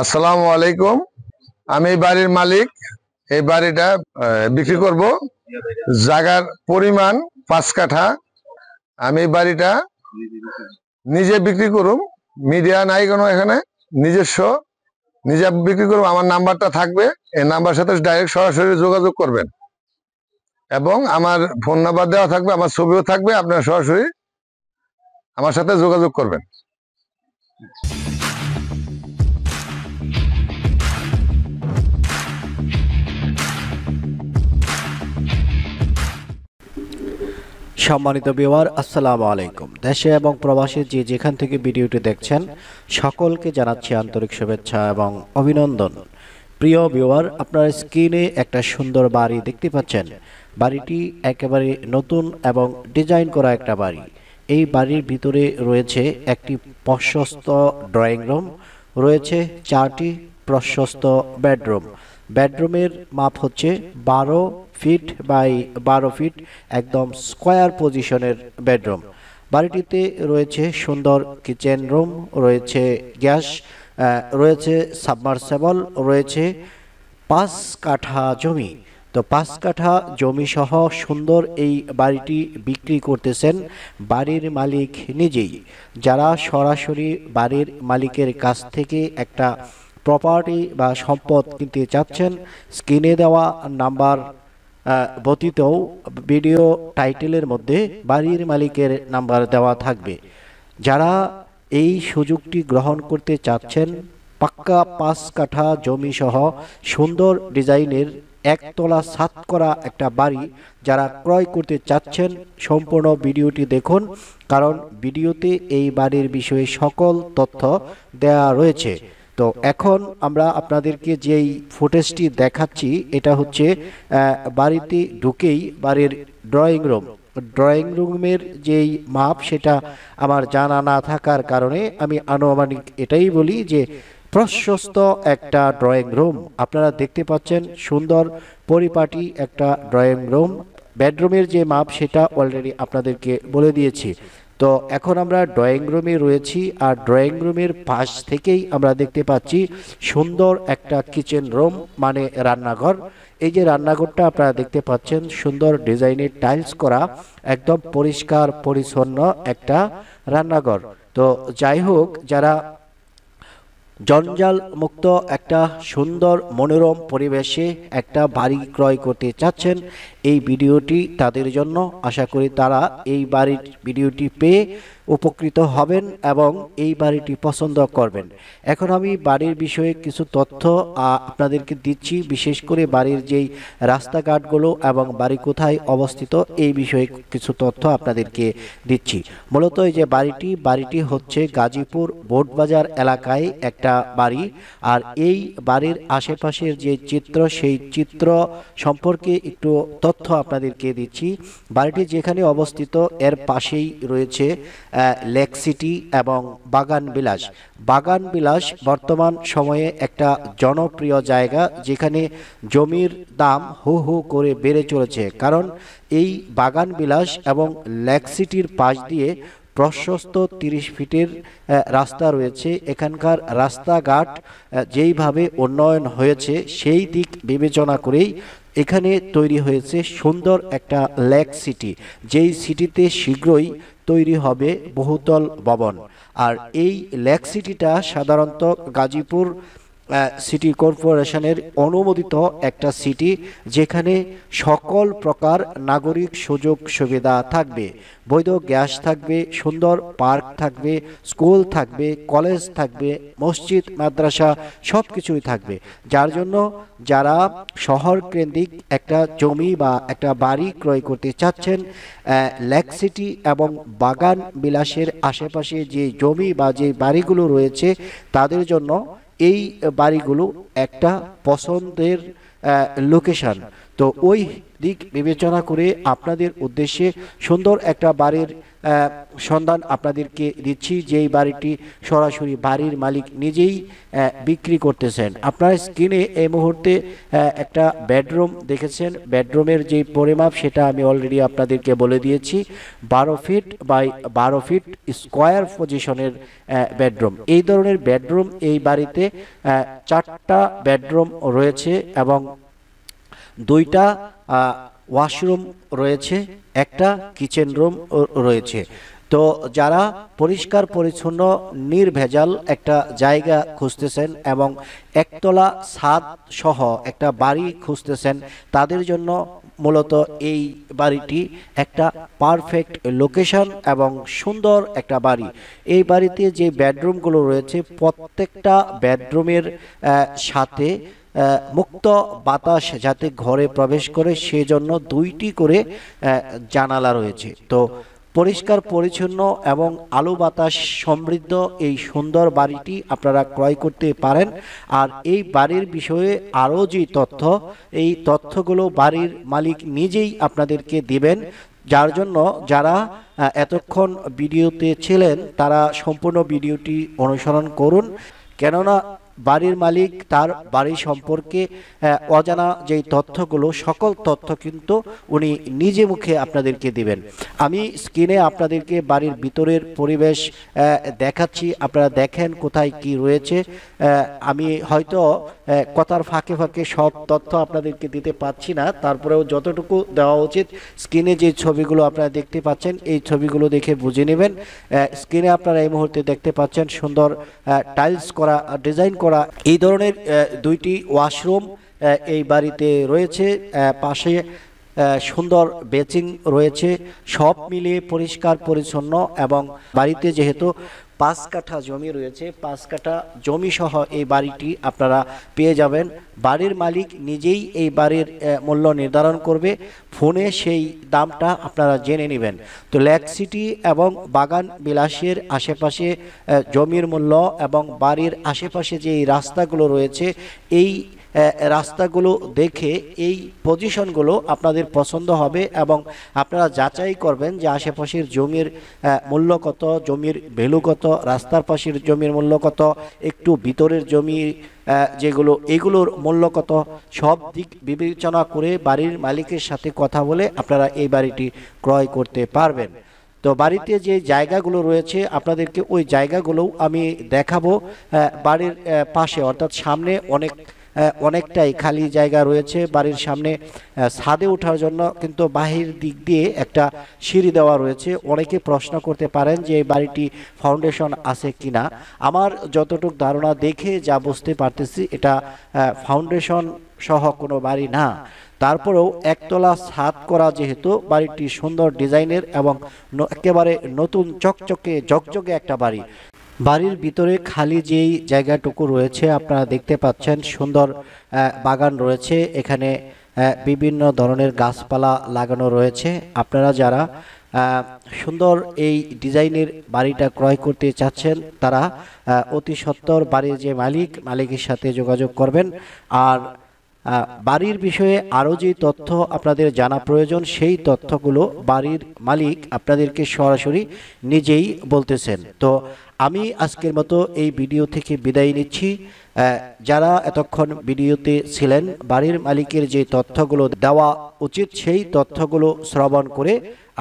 আসসালামু আলাইকুম। আমি এই বাড়ির মালিক। এই বাড়িটা বিক্রি করব। জায়গার পরিমাণ 5 কাঠা। আমি এই বাড়িটা নিজে বিক্রি করুম, মিডিয়া নাই কোনো এখানে। নিজস্ব নিজে বিক্রি করুম। আমার নাম্বারটা থাকবে, এই নাম্বার সাথে ডাইরেক্ট সরাসরি যোগাযোগ করবেন এবং আমার ফোন নাম্বার দেওয়া থাকবে, আমার ছবিও থাকবে। আপনারা সরাসরি আমার সাথে যোগাযোগ করবেন। সম্মানিত ভিউয়ার, আসসালামু আলাইকুম। দেশে এবং প্রবাসে যে যেখান থেকে ভিডিওটি দেখছেন সকলকে জানাচ্ছি আন্তরিক শুভেচ্ছা এবং অভিনন্দন। প্রিয় ভিউয়ার, আপনার স্ক্রিনে একটা সুন্দর বাড়ি দেখতে পাচ্ছেন। বাড়িটি একেবারে নতুন এবং ডিজাইন করা একটা বাড়ি। এই বাড়ির ভিতরে রয়েছে একটি প্রশস্ত ড্রয়িং রুম, রয়েছে 4টি প্রশস্ত বেডরুম। বেডরুমের মাপ হচ্ছে 12 ফিট বাই 12 ফিট, একদম স্কোয়ার পজিশনের বেডরুম। বাড়িটিতে রয়েছে সুন্দর কিচেন রুম, রয়েছে গ্যাস, রয়েছে সাবমার্সেবল, রয়েছে 5 কাঠা জমি। তো 5 কাঠা জমি সহ সুন্দর এই বাড়িটি বিক্রি করতেছেন বাড়ির মালিক নিজেই। যারা সরাসরি বাড়ির মালিকের কাছ থেকে একটা প্রপার্টি বা সম্পদ কিনতে চাচ্ছেন, স্ক্রিনে দেওয়া নাম্বার ব্যতীতও ভিডিও টাইটেলের মধ্যে বাড়ির মালিকের নাম্বার দেওয়া থাকবে। যারা এই সুযোগটি গ্রহণ করতে চাচ্ছেন, পাক্কা 5 কাঠা জমি সহ সুন্দর ডিজাইনের একতলা ছাদ করা একটা বাড়ি যারা ক্রয় করতে চাচ্ছেন, সম্পূর্ণ ভিডিওটি দেখুন, কারণ ভিডিওতে এই বাড়ির বিষয়ে সকল তথ্য দেয়া রয়েছে। তো এখন আমরা আপনাদেরকে যেই ফুটেজটি দেখাচ্ছি, এটা হচ্ছে বাড়িতে ঢুকেই বাড়ির ড্রয়িং রুম। ড্রয়িং রুমের যেই মাপ সেটা আমার জানা না থাকার কারণে আমি আনুমানিক এটাই বলি যে প্রশস্ত একটা ড্রয়িং রুম। আপনারা দেখতে পাচ্ছেন সুন্দর পরিপাটি একটা ড্রয়িং রুম। বেডরুমের যে মাপ সেটা অলরেডি আপনাদেরকে বলে দিয়েছি। তো এখন আমরা ড্রয়িং রুমে রয়েছি, আর ড্রয়িং রুমের পাশ থেকেই আমরা দেখতে পাচ্ছি সুন্দর একটা কিচেন রুম, মানে রান্নাঘর। এই যে রান্নাঘরটা আপনারা দেখতে পাচ্ছেন, সুন্দর ডিজাইনের টাইলস করা, একদম পরিষ্কার পরিচ্ছন্ন একটা রান্নাঘর। তো যাই হোক, যারা জঞ্জাল মুক্ত একটা সুন্দর মনোরম পরিবেশে একটা বাড়ি ক্রয় করতে চাচ্ছেন, এই ভিডিওটি তাদের জন্য। আশা করি তারা এই বাড়ির ভিডিওটি পেয়ে উপকৃত হবেন এবং এই বাড়িটি পছন্দ করবেন। এখন আমি বাড়ির বিষয়ে কিছু তথ্য আপনাদেরকে দিচ্ছি, বিশেষ করে বাড়ির যেই রাস্তাঘাটগুলো এবং বাড়ি কোথায় অবস্থিত এই বিষয়ে কিছু তথ্য আপনাদেরকে দিচ্ছি। মূলত এই যে বাড়িটি হচ্ছে গাজীপুর বোটবাজার এলাকায় একটা বাড়ি। আর এই বাড়ির আশেপাশের যে চিত্র, সেই চিত্র সম্পর্কে একটু তথ্য আপনাদেরকে দিচ্ছি। বাড়িটি যেখানে অবস্থিত এর পাশেই রয়েছে লেক সিটি এবং বাগান বিলাস। বাগান বিলাস বর্তমান সময়ে একটা জনপ্রিয় জায়গা, যেখানে জমির দাম হু হু করে বেড়ে চলেছে। কারণ এই বাগান বিলাস এবং লেক সিটির পাশ দিয়ে প্রশস্ত 30 ফিটের রাস্তা রয়েছে। এখানকার রাস্তাঘাট যেইভাবে উন্নয়ন হয়েছে, সেই দিক বিবেচনা করেই এখানে তৈরি হয়েছে সুন্দর একটা লেক সিটি, যেই সিটিতে শীঘ্রই তৈরি হবে বহুতল ভবন। আর এই লেক সিটিটা সাধারণত গাজীপুর সিটি কর্পোরেশনের অনুমোদিত একটা সিটি, যেখানে সকল প্রকার নাগরিক সুযোগ সুবিধা থাকবে। বৈধ গ্যাস থাকবে, সুন্দর পার্ক থাকবে, স্কুল থাকবে, কলেজ থাকবে, মসজিদ মাদ্রাসা সব কিছুই থাকবে। যার জন্য যারা শহর কেন্দ্রিক একটা জমি বা একটা বাড়ি ক্রয় করতে চাচ্ছেন, লেক সিটি এবং বাগান বিলাসের আশেপাশে যে জমি বা যে বাড়িগুলো রয়েছে, তাদের জন্য এই বাড়িগুলো একটা পছন্দের লোকেশন। তো তো ওই দিক বিবেচনা করে আপনাদের উদ্দেশ্যে সুন্দর একটা বাড়ির সন্ধান আপনাদেরকে দিচ্ছি, যেই বাড়িটি সরাসরি বাড়ির মালিক নিজেই বিক্রি করতেছেন। আপনার স্ক্রিনে এই মুহূর্তে একটা বেডরুম দেখেছেন। বেডরুমের যে পরিমাপ সেটা আমি অলরেডি আপনাদেরকে বলে দিয়েছি, 12 ফিট বাই 12 ফিট স্কোয়ার পজিশনের বেডরুম। এই ধরনের বেডরুম এই বাড়িতে 4টা বেডরুম রয়েছে এবং 2টা ওয়াশরুম রয়েছে, একটা কিচেন রুম রয়েছে। তো যারা পরিষ্কার পরিচ্ছন্ন নির্ভেজাল একটা জায়গা খুঁজতেছেন এবং একতলা ছাদ সহ একটা বাড়ি খুঁজতেছেন, তাদের জন্য মূলত এই বাড়িটি একটা পারফেক্ট লোকেশন এবং সুন্দর একটা বাড়ি। এই বাড়িতে যে বেডরুমগুলো রয়েছে প্রত্যেকটা বেডরুমের সাথে মুক্ত বাতাস যাতে ঘরে প্রবেশ করে সেজন্য 2টি করে জানালা রয়েছে। তো পরিষ্কার পরিচ্ছন্ন এবং আলো বাতাস সমৃদ্ধ এই সুন্দর বাড়িটি আপনারা ক্রয় করতে পারেন। আর এই বাড়ির বিষয়ে আরও যে তথ্য, এই তথ্যগুলো বাড়ির মালিক নিজেই আপনাদেরকে দিবেন, যার জন্য যারা এতক্ষণ ভিডিওতে ছিলেন তারা সম্পূর্ণ ভিডিওটি অনুসরণ করুন, কেননা বাড়ির মালিক তার বাড়ি সম্পর্কে অজানা যেই তথ্যগুলো, সকল তথ্য কিন্তু উনি নিজে মুখে আপনাদেরকে দিবেন। আমি স্ক্রিনে আপনাদেরকে বাড়ির ভিতরের পরিবেশ দেখাচ্ছি, আপনারা দেখেন কোথায় কি রয়েছে। আমি হয়তো কথার ফাঁকে ফাঁকে সব তথ্য আপনাদেরকে দিতে পারছি না, তারপরেও যতটুকু দেওয়া উচিত স্ক্রিনে যে ছবিগুলো আপনারা দেখতে পাচ্ছেন এই ছবিগুলো দেখে বুঝে নেবেন। স্ক্রিনে আপনারা এই মুহূর্তে দেখতে পাচ্ছেন সুন্দর টাইলস করা, ডিজাইন করা এই ধরনের 2টি ওয়াশরুম এই বাড়িতে রয়েছে। পাশে সুন্দর বেচিং রয়েছে, সব মিলিয়ে পরিষ্কার পরিচ্ছন্ন। এবং বাড়িতে যেহেতু 5 কাঠা জমি রয়েছে, 5 কাঠা জমি সহ এই বাড়িটি আপনারা পেয়ে যাবেন। বাড়ির মালিক নিজেই এই বাড়ির মূল্য নির্ধারণ করবে, ফোনে সেই দামটা আপনারা জেনে নেবেন। তো লেক সিটি এবং বাগান বিলাসের আশেপাশে জমির মূল্য এবং বাড়ির আশেপাশে যে রাস্তাগুলো রয়েছে, এই রাস্তাগুলো দেখে এই পজিশনগুলো আপনাদের পছন্দ হবে এবং আপনারা যাচাই করবেন যে আশেপাশের জমির মূল্য কত, জমির ভ্যালু কত, রাস্তার পাশের জমির মূল্য কত, একটু ভিতরের জমি যেগুলো এগুলোর মূল্য কত, সব দিক বিবেচনা করে বাড়ির মালিকের সাথে কথা বলে আপনারা এই বাড়িটি ক্রয় করতে পারবেন। তো বাড়িতে যে জায়গাগুলো রয়েছে আপনাদেরকে ওই জায়গাগুলোও আমি দেখাবো। বাড়ির পাশে অর্থাৎ সামনে অনেকটাই খালি জায়গা রয়েছে বাড়ির সামনে। ছাদে ওঠার জন্য কিন্তু বাহির দিক দিয়ে একটা সিঁড়ি দেওয়া রয়েছে। অনেকে প্রশ্ন করতে পারেন যে এই বাড়িটি ফাউন্ডেশন আছে কিনা। আমার যতটুকু ধারণা দেখে যা বুঝতে পারতেছি এটা ফাউন্ডেশন সহ কোনো বাড়ি না। তারপরেও একতলা ছাদ করা, যেহেতু বাড়িটি সুন্দর ডিজাইনের এবং একেবারে নতুন চকচকে ঝকঝকে একটা বাড়ি। বাড়ির ভিতরে খালি যেই জায়গাটুকু রয়েছে আপনারা দেখতে পাচ্ছেন, সুন্দর বাগান রয়েছে, এখানে বিভিন্ন ধরনের গাছপালা লাগানো রয়েছে। আপনারা যারা সুন্দর এই ডিজাইনের বাড়িটা ক্রয় করতে চাচ্ছেন তারা অতি সত্বর বাড়ির যে মালিকের সাথে যোগাযোগ করবেন। আর বাড়ির বিষয়ে আরও যে তথ্য আপনাদের জানা প্রয়োজন সেই তথ্যগুলো বাড়ির মালিক আপনাদেরকে সরাসরি নিজেই বলতেছেন। তো আমি আজকের মতো এই ভিডিও থেকে বিদায় নিচ্ছি। যারা এতক্ষণ ভিডিওতে ছিলেন, বাড়ির মালিকের যে তথ্যগুলো দেওয়া উচিত সেই তথ্যগুলো শ্রবণ করে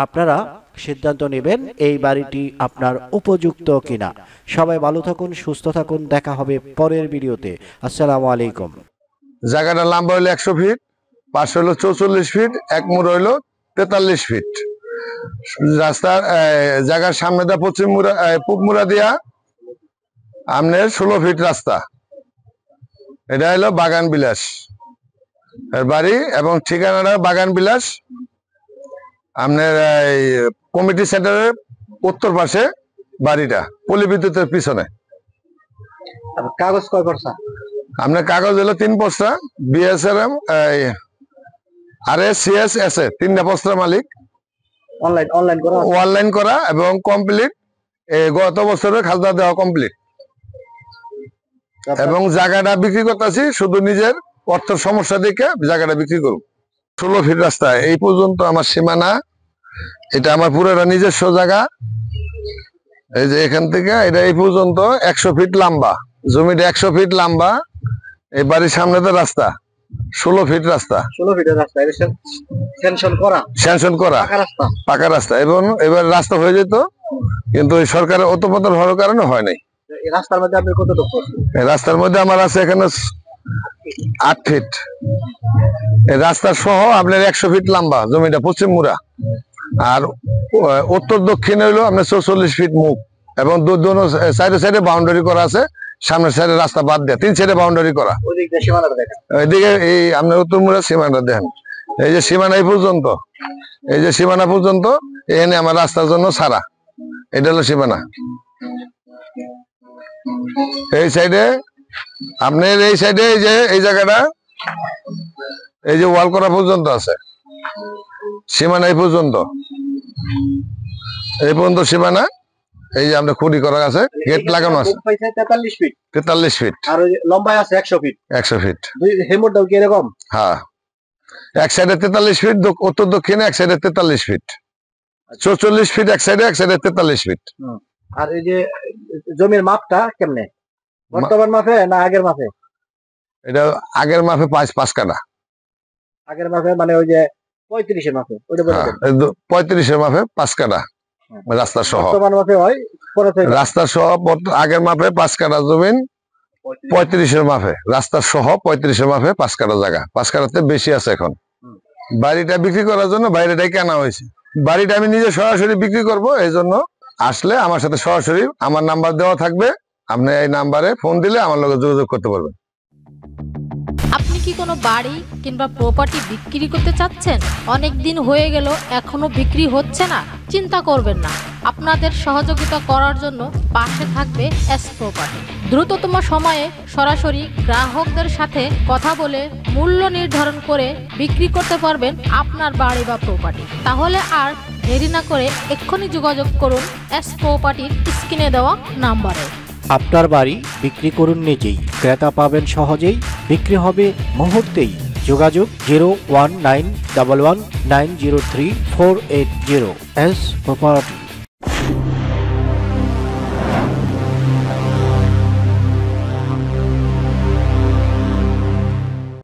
আপনারা সিদ্ধান্ত নেবেন এই বাড়িটি আপনার উপযুক্ত কিনা। সবাই ভালো থাকুন, সুস্থ থাকুন, দেখা হবে পরের ভিডিওতে। আসসালামু আলাইকুম। জায়গাটার লম্বা হইলো 100 ফিট, পাশ হইলো 44 ফিট, এক মুড় হইলো 43 ফিট। রাস্তার জায়গার সামনে দা পূব মুড়া দিয়া আমনের 16 ফিট রাস্তা। এটা হলো বাগান বিলাস বাড়ি এবং ঠিকানাটা বাগান বিলাস আমনের কমিটি সেন্টারের উত্তর পাশে বাড়িটা, পল্লী বিদ্যুতের পিছনে। কাগজ কয় বর্ষা? আপনার কাগজ হলো 3 বস্তা, বিএসআরএম RSCS 3টা বস্তা মালিক, অনলাইন করা এবং কমপ্লিট। গত বছরের খাজনা দেওয়া কমপ্লিট এবং জায়গাটা বিক্রি করতেছি শুধু নিজের অর্থের সমস্যা দেখে জায়গাটা বিক্রি করব। 16 ফিট রাস্তা এই পর্যন্ত আমার সীমানা। এটা আমার পুরোটা নিজস্ব জায়গা। এই যে এখান থেকে এটা এই পর্যন্ত 100 ফিট লম্বা, জমিটা 100 ফিট লম্বা। এই বাড়ির সামনে তো রাস্তা 16 ফিট রাস্তা, 16 ফিটের রাস্তা, এটা স্যাংশন করা পাকা রাস্তা। এবং এবার রাস্তা হয়ে যেত, কিন্তু ওই সরকারের অতপতন হওয়ার কারণে হয় নাই। এই রাস্তার মধ্যে আপনি কতটুকু? এই রাস্তার মধ্যে আমার আছে এখানে 8 ফিট। এই রাস্তা সহ আপনার 100 ফিট লম্বা, জমিটা পশ্চিম মুড়া। আর উত্তর দক্ষিণ হইলো আপনার 44 ফিট মুখ, এবং দোনো সাইডে বাউন্ডারি করা আছে। সামনের সাইডে রাস্তা বাদ দেয়া 3 সাইডে বাউন্ডারি করা। এদিকে এই আপনার উত্তর মুড়া সীমানা দেখেন, এই যে সীমানা এই পর্যন্ত, এই যে সীমানা পর্যন্ত এখানে আমার রাস্তার জন্য ছাড়া। এটা হলো সীমানা। এই সাইডে আপনার এই সাইডে এই যে এই জায়গাটা, এই যে ওয়াল করা পর্যন্ত আছে সীমানা, এই পর্যন্ত সীমানা। এই যে আমরা খুঁটি করা আছে, গেট লাগানো আছে 43 ফিট। 43 ফিট আর লম্বায় আছে 100 ফিট। 100 ফিট। দুই হেমোটাও কি এরকম? হ্যাঁ, এক সাইডে 43 ফিট, উত্তর দক্ষিণে এক সাইডে 43 ফিট, 44 ফিট এক সাইডে 43 ফিট। আর এই যে জমির মাপটা কেমনে? বর্তমান মাপে না আগের মাপে? এটা আগের মাপে 5 কাঠা। আগের মাপে মানে ওই যে 35 এর মাপে, ওটা বলে দেন। 35 এর মাপে 5 কাঠা রাস্তা সহ। বর্তমান মাপে হয় রাস্তা সহ আগের মাপে 5 কাঠা জমিন, 35 এর মাপে রাস্তা সহ 35 এর মাপে 5 কাঠা জায়গা। 5 কাঠাতে বেশি আছে। এখন বাড়িটা বিক্রি করার জন্য বাইরেটাই কেনা হয়েছে। বাড়িটা আমি নিজে সরাসরি বিক্রি করব, এই জন্য আসলে আমার সাথে সরাসরি আমার নাম্বার দেওয়া থাকবে। আপনি এই নাম্বারে ফোন দিলে আমার লগে যোগাযোগ করতে পারবেন। আপনি কি কোনো বাড়ি কিংবা প্রপার্টি বিক্রি করতে চাচ্ছেন? অনেক দিন হয়ে গেল এখনো বিক্রি হচ্ছে না? চিন্তা করবেন না, আপনাদের সহযোগিতা করার জন্য পাশে থাকবে এস প্রপার্টি। দ্রুততম সময়ে সরাসরি গ্রাহকদের সাথে কথা বলে মূল্য নির্ধারণ করে বিক্রি করতে পারবেন আপনার বাড়ি বা প্রপার্টি। তাহলে আর দেরি না করে এক্ষুনি যোগাযোগ করুন এস প্রপার্টির স্ক্রিনে দেওয়া নাম্বারে। আপনার বাড়ি বিক্রি করুন নিজেই, ক্রেতা পাবেন সহজেই, বিক্রি হবে মুহূর্তেই। যোগাযোগ 01911903480। S property.